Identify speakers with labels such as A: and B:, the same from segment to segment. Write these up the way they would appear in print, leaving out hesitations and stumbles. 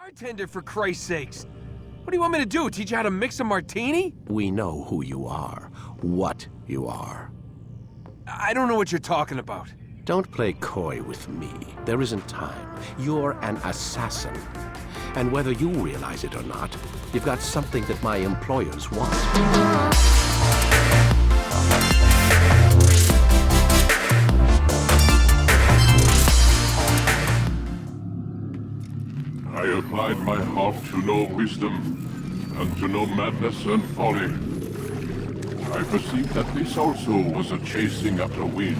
A: Bartender, for Christ's sakes! What do you want me to do? Teach you how to mix a martini?
B: We know who you are, what you are.
A: I don't know what you're talking about.
B: Don't play coy with me. There isn't time. You're an assassin. And whether you realize it or not, you've got something that my employers want.
C: I applied my heart to know wisdom, and to know madness and folly. I perceived that this also was a chasing after wind.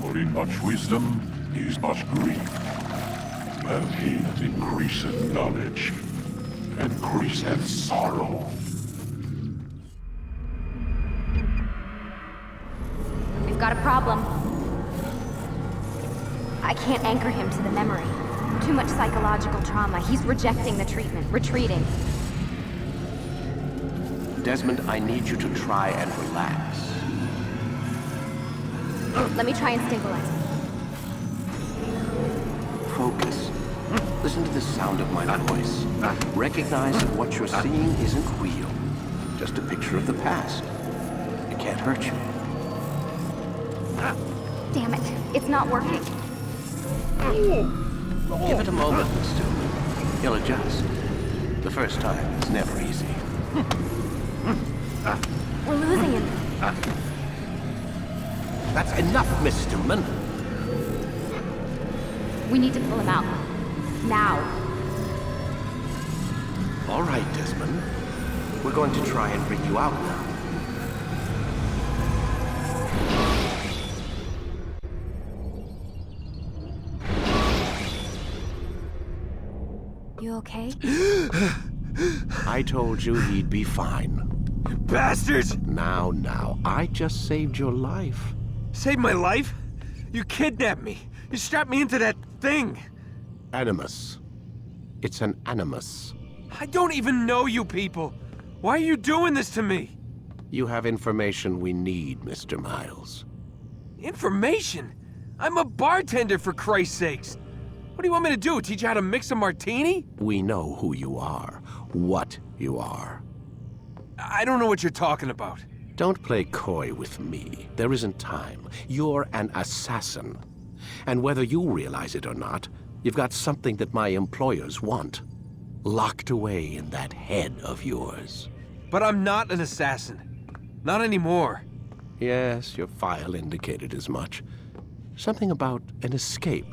C: For in much wisdom is much grief. And he that increaseth knowledge increaseth sorrow.
D: We've got a problem. I can't anchor him to the memory. Too much psychological trauma. He's rejecting the treatment, retreating.
B: Desmond, I need you to try and relax.
D: Let me try and stabilize him.
B: Focus. Listen to the sound of my voice. Recognize that what you're seeing isn't real. Just a picture of the past. It can't hurt you.
D: Damn it. It's not working.
B: Give it a moment, Stu. He'll adjust. The first time is never easy.
D: We're losing him.
B: That's enough, Miss Stillman.
D: We need to pull him out. Now.
B: All right, Desmond. We're going to try and bring you out now.
D: You okay?
B: I told you he'd be fine.
A: Bastards!
B: Now, I just saved your life.
A: Saved my life? You kidnapped me. You strapped me into that thing.
B: Animus. It's an animus.
A: I don't even know you people. Why are you doing this to me?
B: You have information we need, Mr. Miles.
A: Information? I'm a bartender, for Christ's sakes. What do you want me to do? Teach you how to mix a martini?
B: We know who you are, what you are.
A: I don't know what you're talking about.
B: Don't play coy with me. There isn't time. You're an assassin. And whether you realize it or not, you've got something that my employers want. Locked away in that head of yours.
A: But I'm not an assassin. Not anymore.
B: Yes, your file indicated as much. Something about an escape.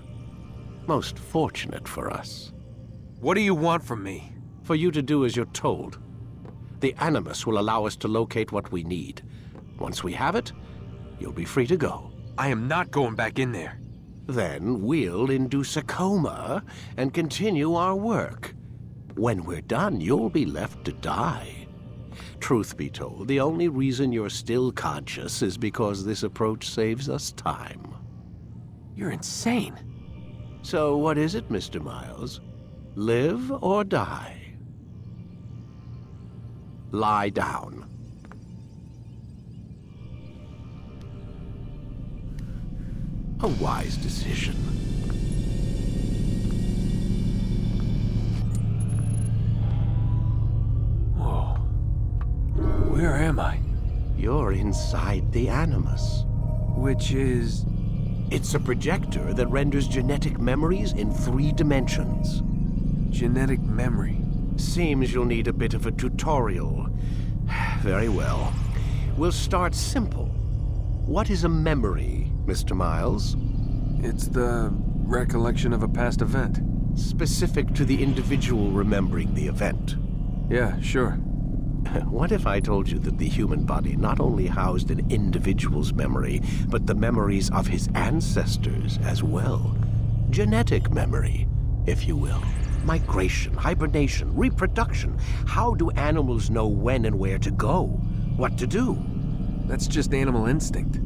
B: Most fortunate for us.
A: What do you want from me?
B: For you to do as you're told. The Animus will allow us to locate what we need. Once we have it, you'll be free to go.
A: I am not going back in there.
B: Then we'll induce a coma and continue our work. When we're done, you'll be left to die. Truth be told, the only reason you're still conscious is because this approach saves us time.
A: You're insane.
B: So what is it, Mr. Miles? Live or die? Lie down. A wise decision.
A: Whoa. Where am I?
B: You're inside the Animus.
A: Which is...
B: It's a projector that renders genetic memories in 3 dimensions.
A: genetic memory.
B: Seems you'll need a bit of a tutorial. Very well. We'll start simple. What is a memory, Mr. Miles?
A: It's the recollection of a past event.
B: Specific to the individual remembering the event.
A: Yeah, sure.
B: What if I told you that the human body not only housed an individual's memory, but the memories of his ancestors as well? Genetic memory, if you will. Migration, hibernation, reproduction. How do animals know when and where to go? What to do?
A: That's just animal instinct.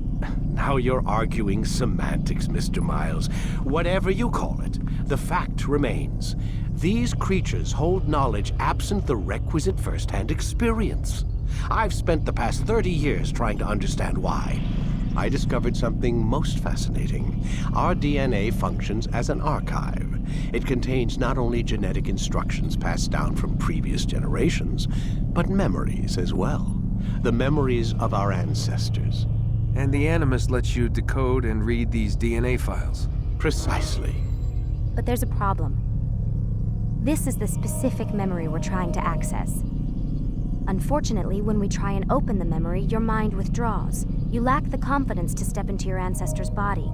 B: Now you're arguing semantics, Mr. Miles. Whatever you call it, the fact remains. These creatures hold knowledge absent the requisite first-hand experience. I've spent the past 30 years trying to understand why. I discovered something most fascinating. Our DNA functions as an archive. It contains not only genetic instructions passed down from previous generations, but memories as well. The memories of our ancestors.
A: And the Animus lets you decode and read these DNA files.
B: Precisely.
D: But there's a problem. This is the specific memory we're trying to access. Unfortunately, when we try and open the memory, your mind withdraws. You lack the confidence to step into your ancestor's body.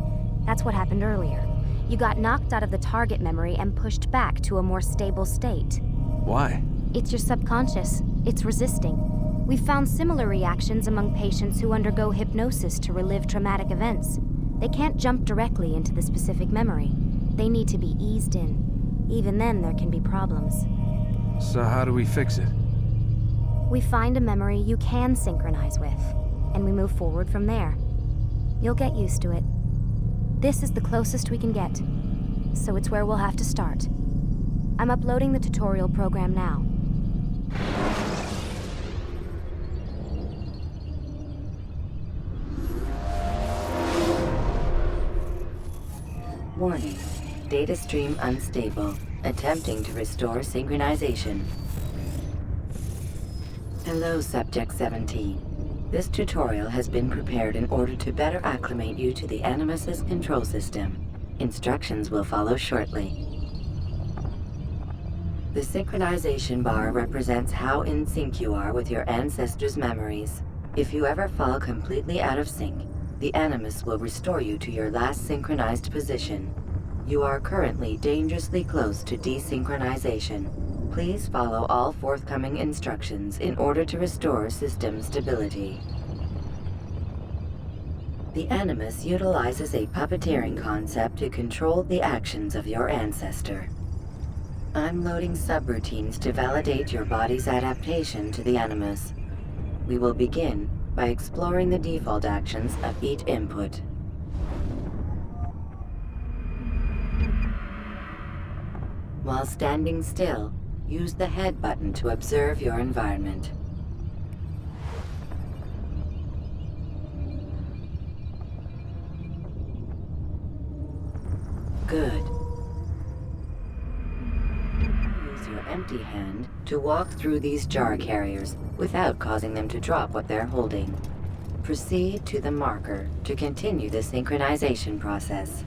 D: That's what happened earlier. You got knocked out of the target memory and pushed back to a more stable state.
A: Why?
D: It's your subconscious. It's resisting. We've found similar reactions among patients who undergo hypnosis to relive traumatic events. They can't jump directly into the specific memory. They need to be eased in. Even then, there can be problems.
A: So how do we fix it?
D: We find a memory you can synchronize with, and we move forward from there. You'll get used to it. This is the closest we can get, so it's where we'll have to start. I'm uploading the tutorial program now.
E: Warning. Data stream unstable. Attempting to restore synchronization. Hello, Subject 17. This tutorial has been prepared in order to better acclimate you to the Animus's control system. Instructions will follow shortly. The synchronization bar represents how in sync you are with your ancestors' memories. If you ever fall completely out of sync, the Animus will restore you to your last synchronized position. You are currently dangerously close to desynchronization. Please follow all forthcoming instructions in order to restore system stability. The Animus utilizes a puppeteering concept to control the actions of your ancestor. I'm loading subroutines to validate your body's adaptation to the Animus. We will begin by exploring the default actions of each input. While standing still, use the head button to observe your environment. Good. Use your empty hand to walk through these jar carriers without causing them to drop what they're holding. Proceed to the marker to continue the synchronization process.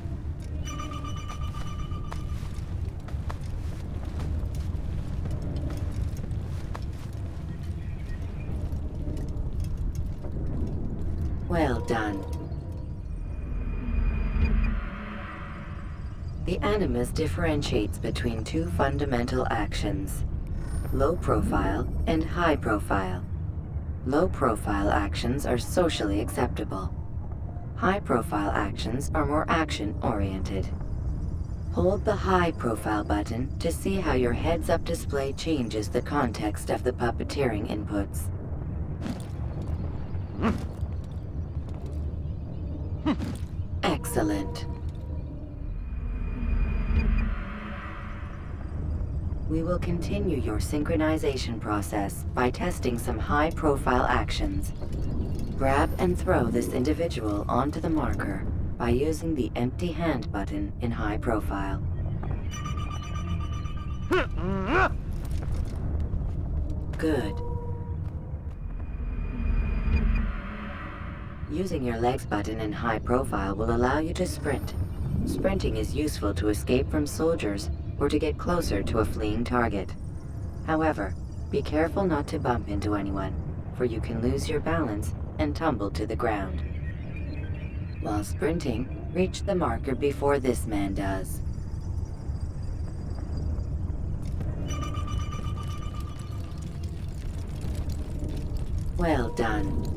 E: Well done. The Animus differentiates between two fundamental actions: low profile and high profile. Low profile actions are socially acceptable. High profile actions are more action-oriented. Hold the high profile button to see how your heads-up display changes the context of the puppeteering inputs. Excellent. We will continue your synchronization process by testing some high-profile actions. Grab and throw this individual onto the marker by using the empty hand button in high profile. Good. Using your legs button in high profile will allow you to sprint. Sprinting is useful to escape from soldiers or to get closer to a fleeing target. However, be careful not to bump into anyone, for you can lose your balance and tumble to the ground. While sprinting, reach the marker before this man does. Well done.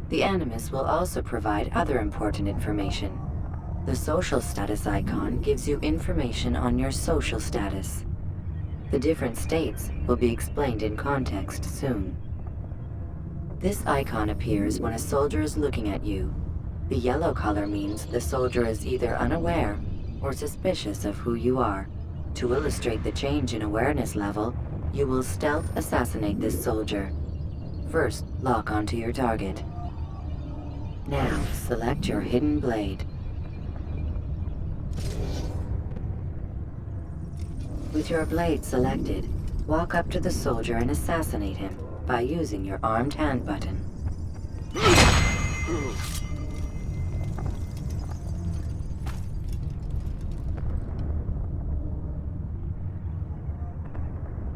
E: The Animus will also provide other important information. The social status icon gives you information on your social status. The different states will be explained in context soon. This icon appears when a soldier is looking at you. The yellow color means the soldier is either unaware or suspicious of who you are. To illustrate the change in awareness level, you will stealth assassinate this soldier. First, lock onto your target. Now, select your hidden blade. With your blade selected, walk up to the soldier and assassinate him by using your armed hand button.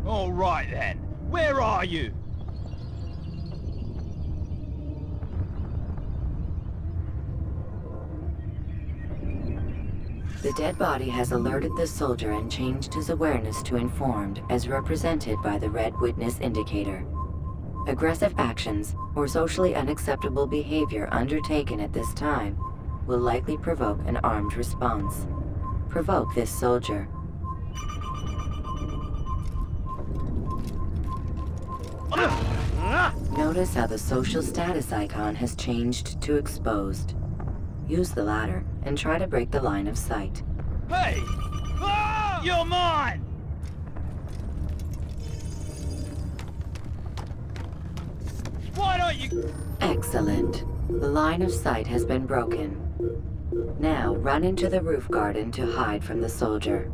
F: All right then. Where are you?
E: The dead body has alerted the soldier and changed his awareness to informed, as represented by the red witness indicator. Aggressive actions or socially unacceptable behavior undertaken at this time will likely provoke an armed response. Provoke this soldier. Notice how the social status icon has changed to exposed. Use the ladder and try to break the line of sight.
F: Hey! Ah! You're mine! Why don't you...
E: Excellent. The line of sight has been broken. Now run into the roof garden to hide from the soldier.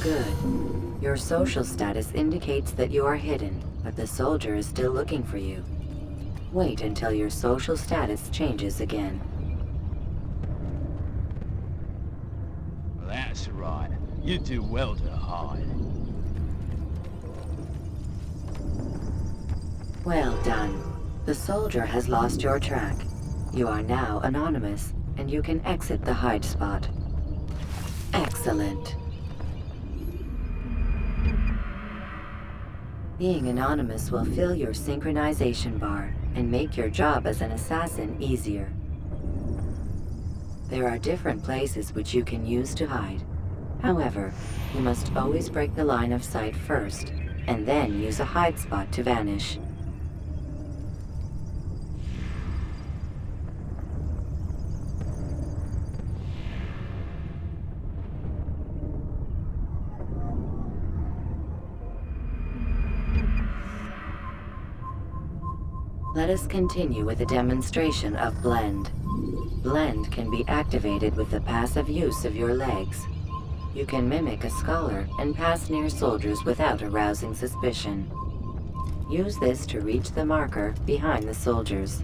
E: Good. Your social status indicates that you are hidden, but the soldier is still looking for you. Wait until your social status changes again.
F: That's right. You do well to hide.
E: Well done. The soldier has lost your track. You are now anonymous, and you can exit the hide spot. Excellent. Being anonymous will fill your synchronization bar and make your job as an assassin easier. There are different places which you can use to hide. However, you must always break the line of sight first, and then use a hide spot to vanish. Let us continue with a demonstration of Blend. Blend can be activated with the passive use of your legs. You can mimic a scholar and pass near soldiers without arousing suspicion. Use this to reach the marker behind the soldiers.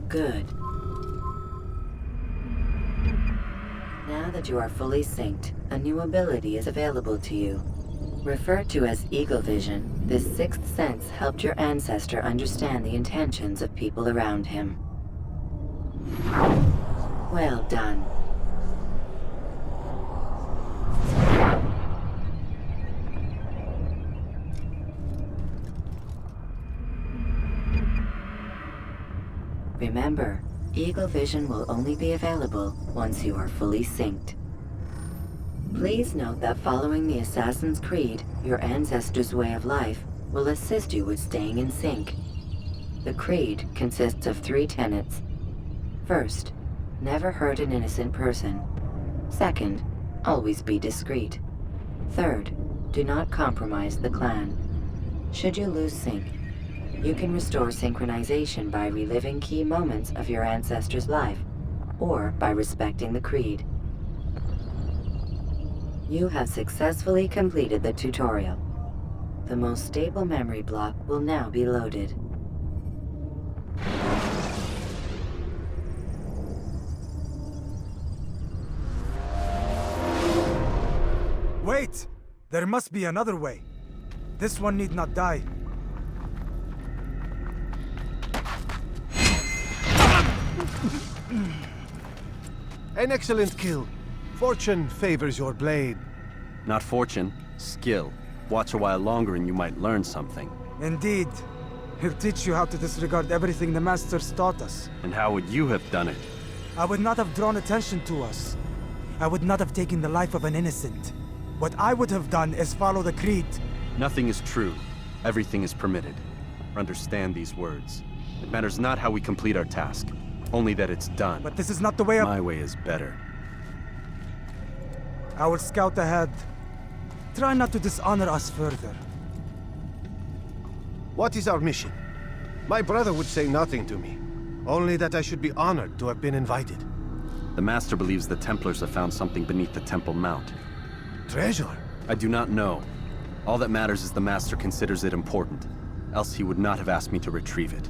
E: Good. Now that you are fully synced, a new ability is available to you. Referred to as Eagle Vision, this sixth sense helped your ancestor understand the intentions of people around him. Well done. Remember, Eagle Vision will only be available once you are fully synced. Please note that following the Assassin's Creed, your ancestors' way of life will assist you with staying in sync. The Creed consists of 3 tenets. First, never hurt an innocent person. Second, always be discreet. Third, do not compromise the clan. Should you lose sync, you can restore synchronization by reliving key moments of your ancestor's life, or by respecting the Creed. You have successfully completed the tutorial. The most stable memory block will now be loaded.
G: Wait! There must be another way. This one need not die.
B: An excellent kill. Fortune favors your blade.
H: Not fortune, skill. Watch a while longer and you might learn something.
G: Indeed. He'll teach you how to disregard everything the Masters taught us.
H: And how would you have done it?
G: I would not have drawn attention to us. I would not have taken the life of an innocent. What I would have done is follow the Creed.
H: Nothing is true. Everything is permitted. Understand these words. It matters not how we complete our task, only that it's done.
G: But this is not the way
H: My way is better.
G: I will scout ahead. Try not to dishonor us further.
B: What is our mission? My brother would say nothing to me. Only that I should be honored to have been invited.
H: The Master believes the Templars have found something beneath the Temple Mount.
B: Treasure?
H: I do not know. All that matters is the Master considers it important. Else he would not have asked me to retrieve it.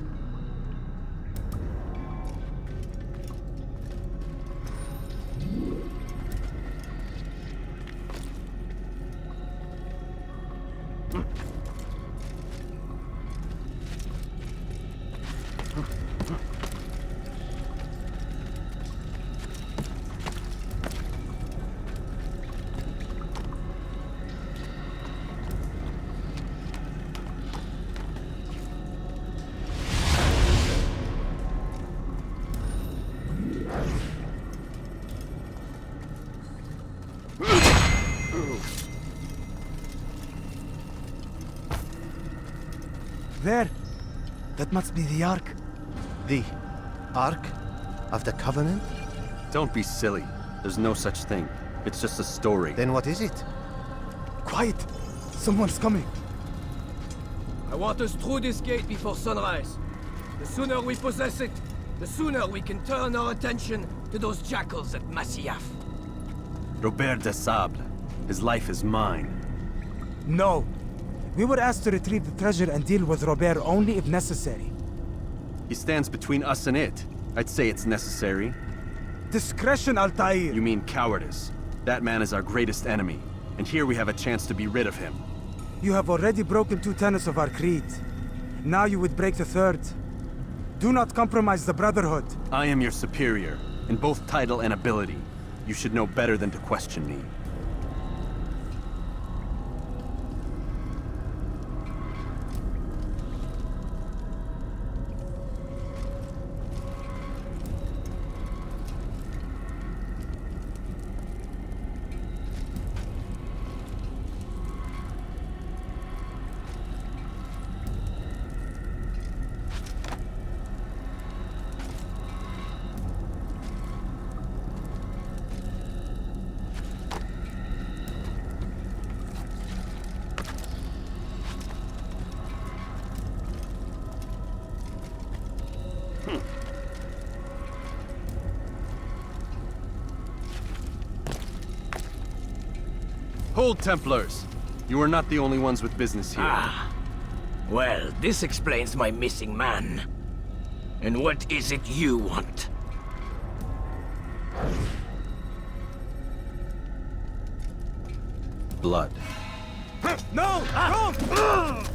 G: There! That must be the Ark.
B: The Ark of the Covenant?
H: Don't be silly. There's no such thing. It's just a story.
B: Then what is it?
G: Quiet! Someone's coming.
I: I want us through this gate before sunrise. The sooner we possess it, the sooner we can turn our attention to those jackals at Masyaf.
H: Robert de Sable. His life is mine.
G: No. We were asked to retrieve the treasure and deal with Robert only if necessary.
H: He stands between us and it. I'd say it's necessary.
G: Discretion, Altair!
H: You mean cowardice. That man is our greatest enemy, and here we have a chance to be rid of him.
G: You have already broken 2 tenets of our creed. Now you would break the 3rd. Do not compromise the Brotherhood.
H: I am your superior, in both title and ability. You should know better than to question me. Hold, Templars! You are not the only ones with business here.
I: Ah. Well, this explains my missing man. And what is it you want?
H: Blood.
G: No! Don't!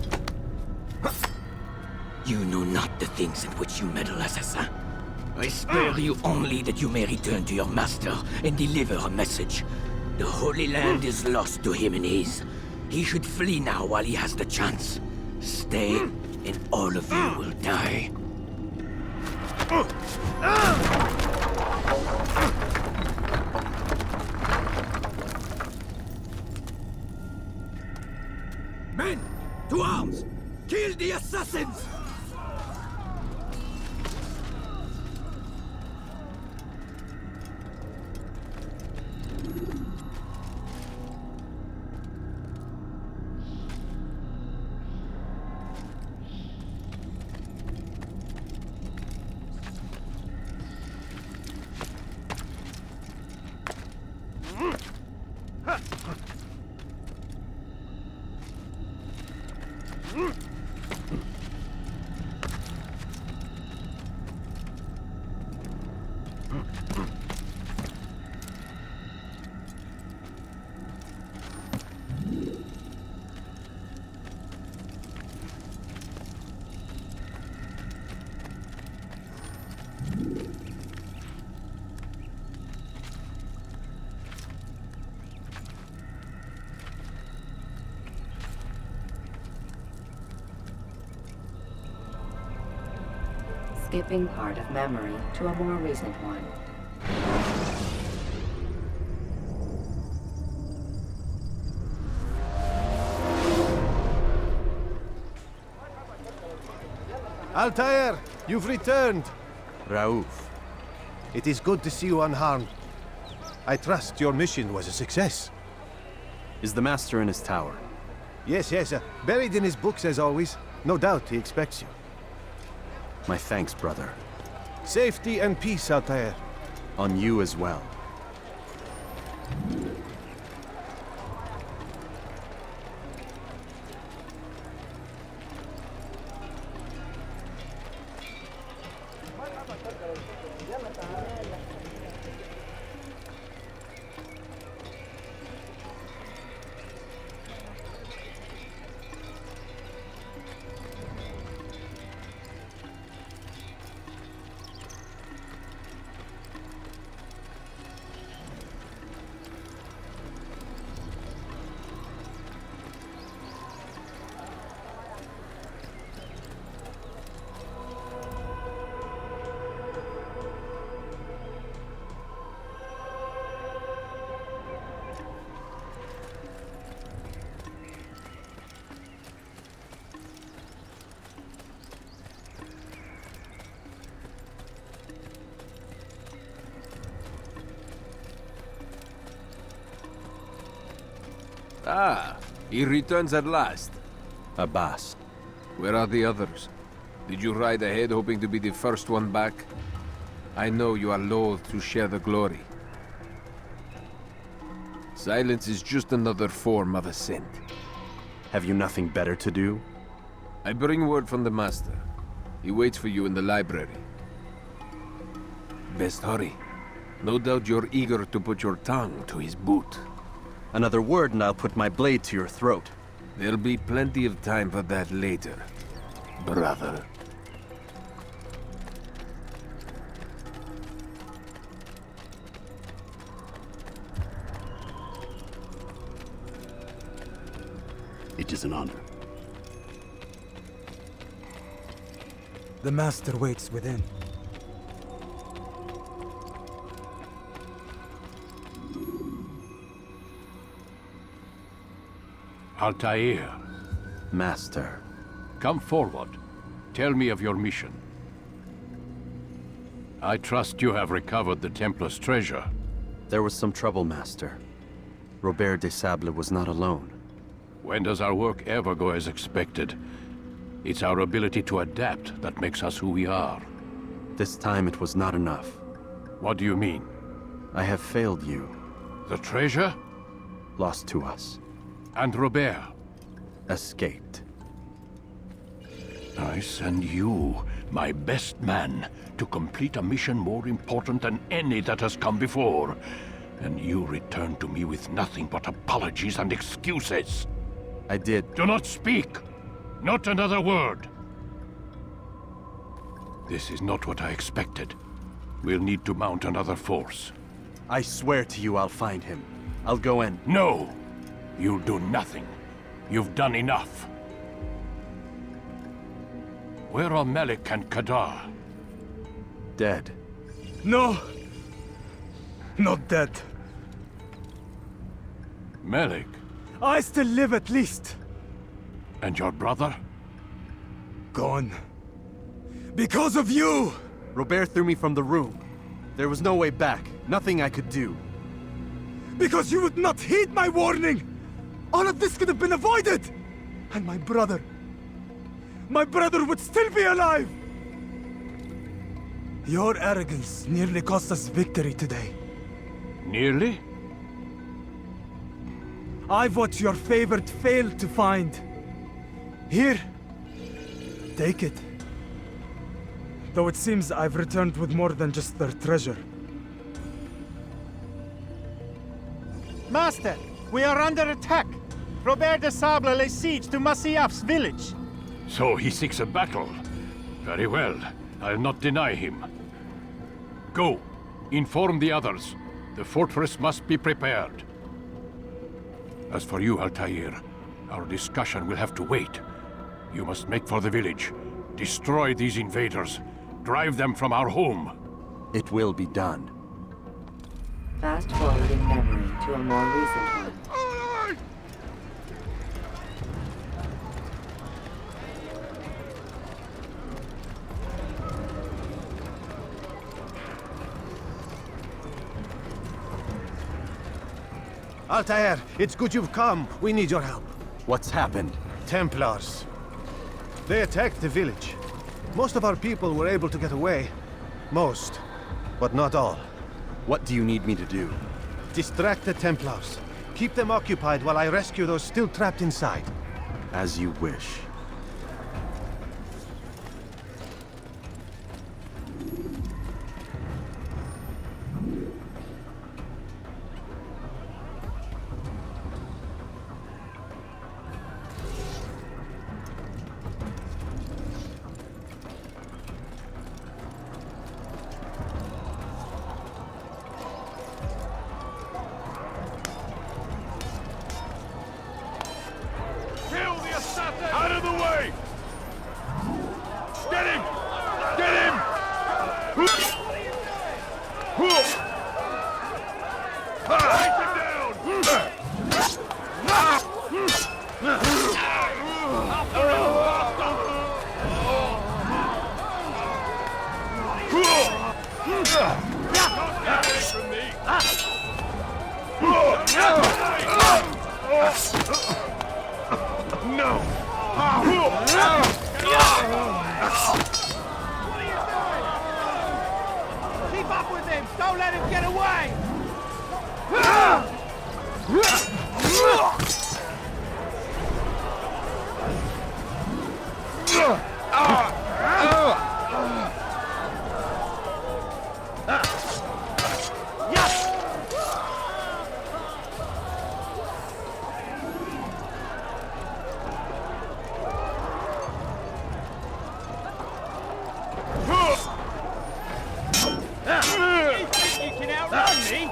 I: You know not the things in which you meddle, assassin. I spare you only that you may return to your master and deliver a message. The Holy Land is lost to him and his. He should flee now while he has the chance. Stay, and all of you will die. Men, to arms! Kill the assassins!
E: Skipping part of memory to a more recent one.
B: Altair, you've returned.
H: Raouf.
B: It is good to see you unharmed. I trust your mission was a success.
H: Is the Master in his tower?
B: Yes, buried in his books as always. No doubt he expects you.
H: My thanks, brother.
B: Safety and peace, Altair.
H: On you as well.
A: Ah, he returns at last.
H: Abbas.
A: Where are the others? Did you ride ahead hoping to be the first one back? I know you are loath to share the glory. Silence is just another form of assent.
H: Have you nothing better to do?
A: I bring word from the Master. He waits for you in the library. Best hurry. No doubt you're eager to put your tongue to his boot.
H: Another word and I'll put my blade to your throat.
A: There'll be plenty of time for that later, brother.
J: It is an honor.
G: The Master waits within.
C: Altair,
H: Master.
C: come forward. Tell me of your mission. I trust you have recovered the Templar's treasure.
H: There was some trouble, Master. Robert de Sable was not alone.
C: When does our work ever go as expected? It's our ability to adapt that makes us who we are.
H: This time it was not enough.
C: What do you mean?
H: I have failed you.
C: The treasure?
H: Lost to us.
C: And Robert?
H: Escaped.
C: I send you, my best man, to complete a mission more important than any that has come before. And you return to me with nothing but apologies and excuses.
H: I did.
C: Do not speak! Not another word! This is not what I expected. We'll need to mount another force.
H: I swear to you I'll find him. I'll go in.
C: No! You'll do nothing. You've done enough. Where are Malik and Kadar?
H: Dead.
G: No! Not dead.
C: Malik?
G: I still live at least.
C: And your brother?
G: Gone. Because of you!
H: Robert threw me from the room. There was no way back. Nothing I could do.
G: Because you would not heed my warning! All of this could have been avoided! And my brother would still be alive! Your arrogance nearly cost us victory today.
C: Nearly?
G: I've what your favored failed to find. Here, take it. Though it seems I've returned with more than just their treasure.
K: Master, we are under attack. Robert de Sable lays siege to Masyaf's village.
C: So he seeks a battle. Very well. I'll not deny him. Go. Inform the others. The fortress must be prepared. As for you, Altair, our discussion will have to wait. You must make for the village. Destroy these invaders. Drive them from our home.
H: It will be done.
E: Fast forwarding memory to a more recent one.
B: Altair, it's good you've come. We need your help.
H: What's happened?
B: Templars. They attacked the village. Most of our people were able to get away. Most, but not all.
H: What do you need me to do?
B: Distract the Templars. Keep them occupied while I rescue those still trapped inside.
H: As you wish.
C: Out of the way! Get him! Get him! Take him No!
F: Keep up with him! Don't let him get away! You can outrun me?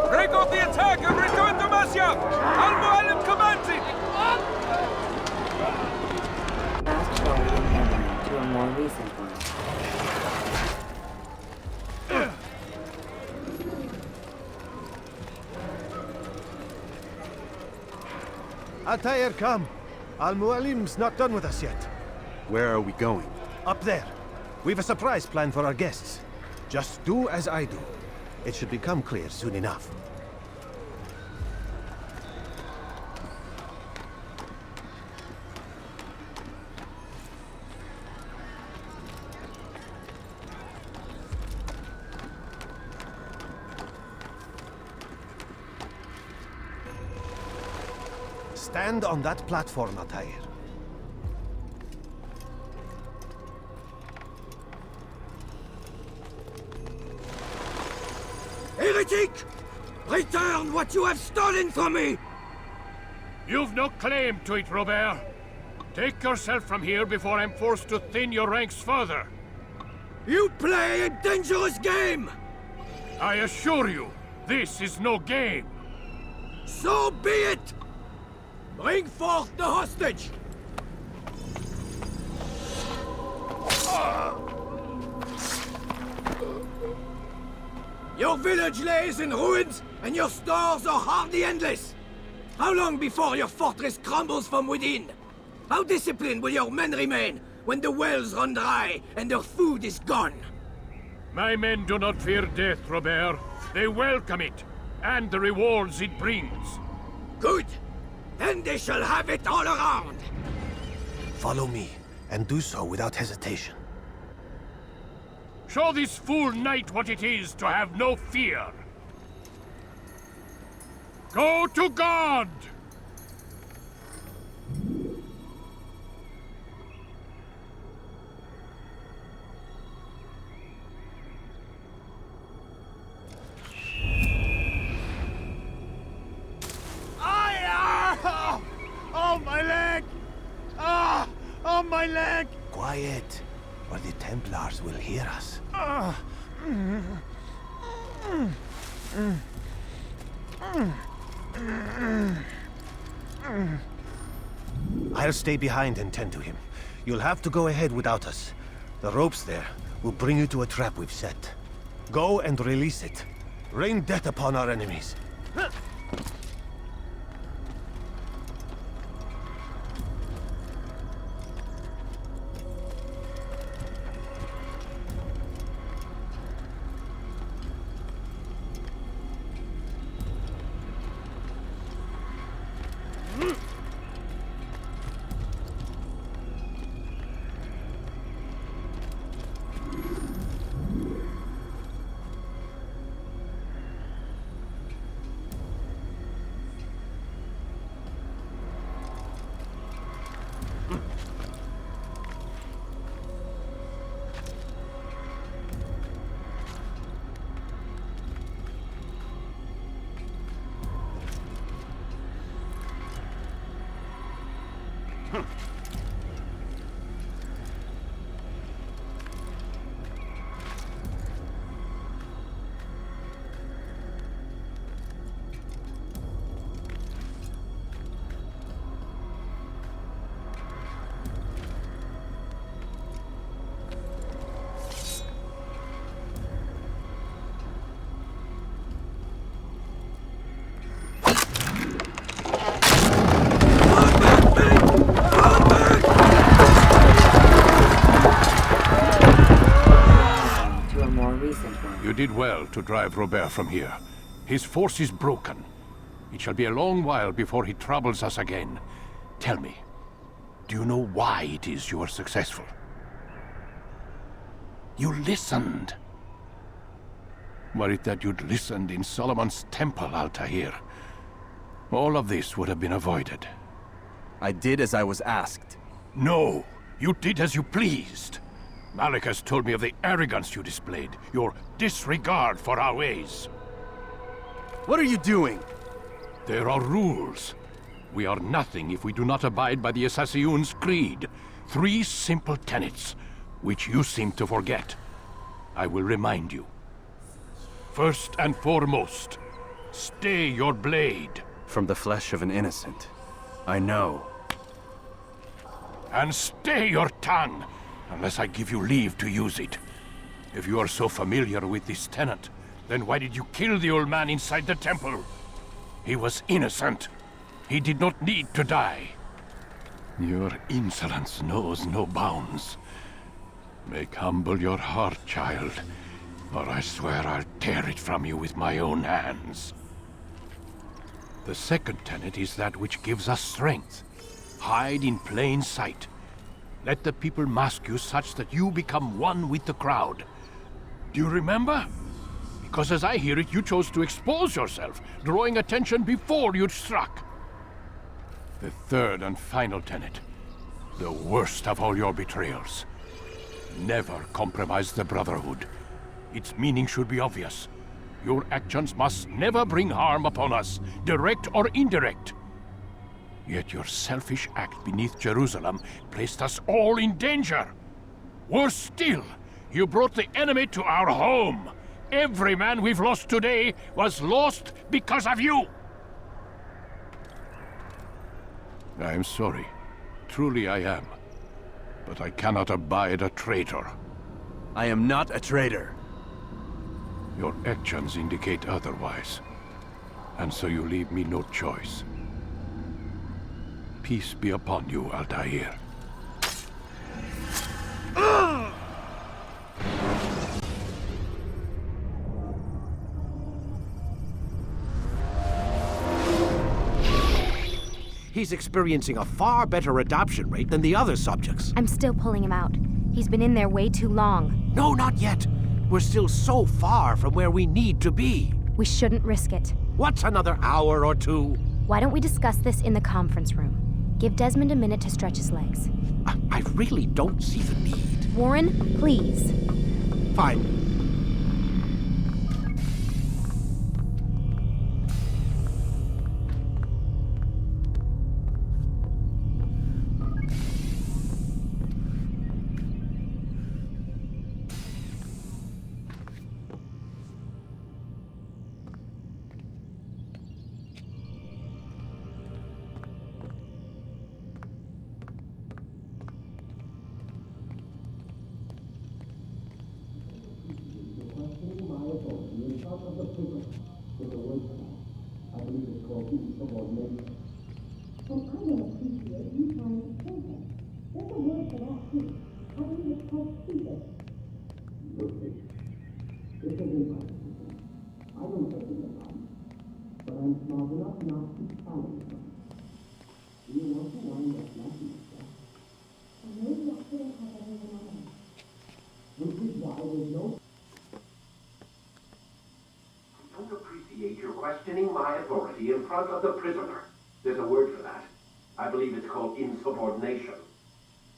A: Break off the attack and return to Masya! Al-Mu'allim commands it!
E: Fast forward in memory to a more recent one.
B: Altair, come. Al-Mu'allim's not done with us yet.
H: Where are we going?
B: Up there. We've a surprise plan for our guests. Just do as I do. It should become clear soon enough. Stand on that platform, Altair.
I: Heretic! Return what you have stolen from me!
C: You've no claim to it, Robert. Take yourself from here before I'm forced to thin your ranks further.
I: You play a dangerous game!
C: I assure you, this is no game.
I: So be it! Bring forth the hostage! Your village lays in ruins, and your stores are hardly endless. How long before your fortress crumbles from within? How disciplined will your men remain when the wells run dry and their food is gone?
C: My men do not fear death, Robert. They welcome it, and the rewards it brings.
I: Good. Then they shall have it all around.
B: Follow me, and do so without hesitation.
C: Show this fool knight what it is to have no fear. Go to God!
F: my leg!
B: Quiet, or the Templars will hear us. I'll stay behind and tend to him. You'll have to go ahead without us. The ropes there will bring you to a trap we've set. Go and release it. Rain death upon our enemies.
C: You did well to drive Robert from here. His force is broken. It shall be a long while before he troubles us again. Tell me, do you know why it is you are successful? You listened. Were it that you'd listened in Solomon's temple, Altair, all of this would have been avoided.
H: I did as I was asked.
C: No, you did as you pleased. Malik has told me of the arrogance you displayed, your disregard for our ways.
H: What are you doing?
C: There are rules. We are nothing if we do not abide by the Assassin's creed. 3 simple tenets, which you seem to forget. I will remind you. First and foremost, stay your blade.
H: From the flesh of an innocent. I know.
C: And stay your tongue, unless I give you leave to use it. If you are so familiar with this tenet, then why did you kill the old man inside the temple? He was innocent. He did not need to die. Your insolence knows no bounds. Make humble your heart, child, or I swear I'll tear it from you with my own hands. The second tenet is that which gives us strength. Hide in plain sight. Let the people mask you such that you become one with the crowd. Do you remember? Because as I hear it, you chose to expose yourself, drawing attention before you'd struck. The third and final tenet, the worst of all your betrayals. Never compromise the Brotherhood. Its meaning should be obvious. Your actions must never bring harm upon us, direct or indirect. Yet your selfish act beneath Jerusalem placed us all in danger. Worse still, you brought the enemy to our home. Every man we've lost today was lost because of you. I am sorry. Truly I am. But I cannot abide a traitor.
H: I am not a traitor.
C: Your actions indicate otherwise. And so you leave me no choice. Peace be upon you, Altair.
B: He's experiencing a far better adoption rate than the other subjects.
D: I'm still pulling him out. He's been in there way too long.
B: No, not yet. We're still so far from where we need to be.
D: We shouldn't risk it.
B: What's another hour or two?
D: Why don't we discuss this in the conference room? Give Desmond a minute to stretch his legs.
B: I really don't see the need.
D: Warren, please.
B: Fine.
L: don't appreciate your questioning my authority in front of the prisoner. There's a word for that. I believe it's called insubordination.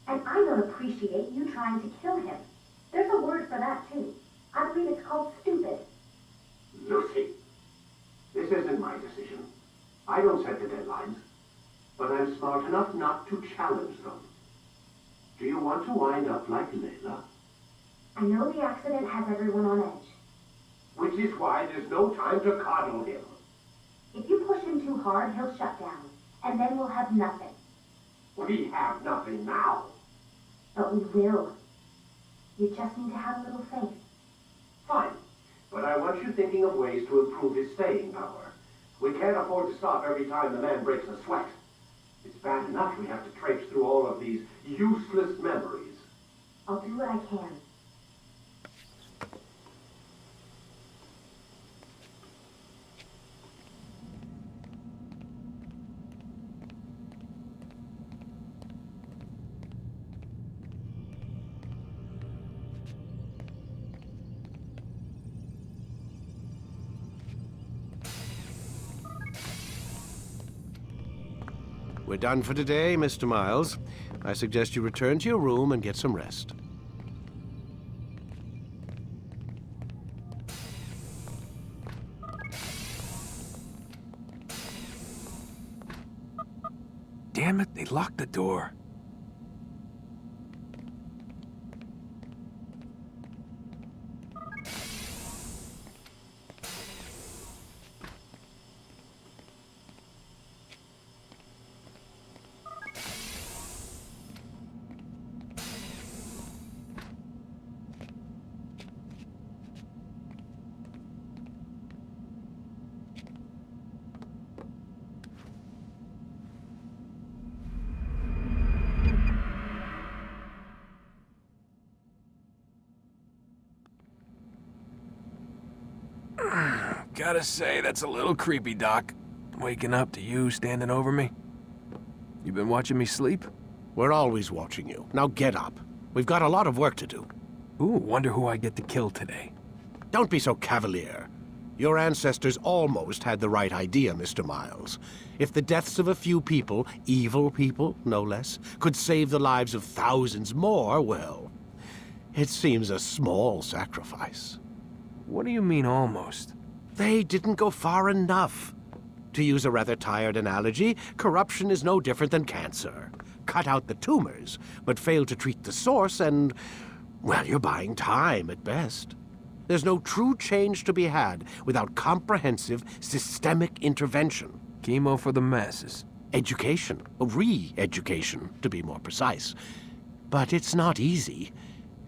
M: And I don't appreciate you trying to kill him. There's a word for that, too. I believe it's called stupid.
L: Lucy, this isn't my decision. I don't set the deadlines, but I'm smart enough not to challenge them. Do you want to wind up like Layla?
M: I know the accident has everyone on edge.
L: Which is why there's no time to coddle him.
M: If you push him too hard, he'll shut down, and then we'll have nothing.
L: We have nothing now.
M: But we will. You just need to have a little faith.
L: Fine, but I want you thinking of ways to improve his staying power. We can't afford to stop every time the man breaks a sweat. It's bad enough we have to traipse through all of these useless memories.
M: I'll do what I can.
B: We're done for today, Mr. Miles. I suggest you return to your room and get some rest.
A: Damn it, they locked the door. Gotta say, that's a little creepy, Doc. Waking up to you standing over me. You been watching me sleep?
B: We're always watching you. Now get up. We've got a lot of work to do.
A: Ooh, wonder who I get to kill today.
B: Don't be so cavalier. Your ancestors almost had the right idea, Mr. Miles. If the deaths of a few people, evil people, no less, could save the lives of thousands more, well, it seems a small sacrifice.
A: What do you mean, almost?
B: They didn't go far enough. To use a rather tired analogy, corruption is no different than cancer. Cut out the tumors, but fail to treat the source and, well, you're buying time at best. There's no true change to be had without comprehensive, systemic intervention.
A: Chemo for the masses.
B: Education, re-education, to be more precise. But it's not easy,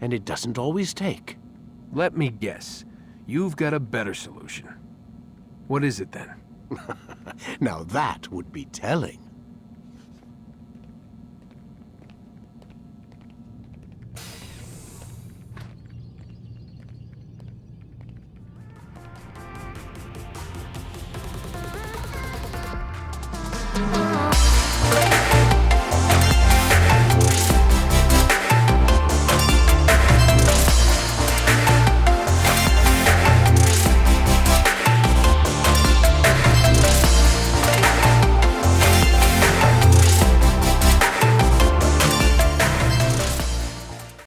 B: and it doesn't always take.
A: Let me guess. You've got a better solution. What is it, then?
B: Now that would be telling.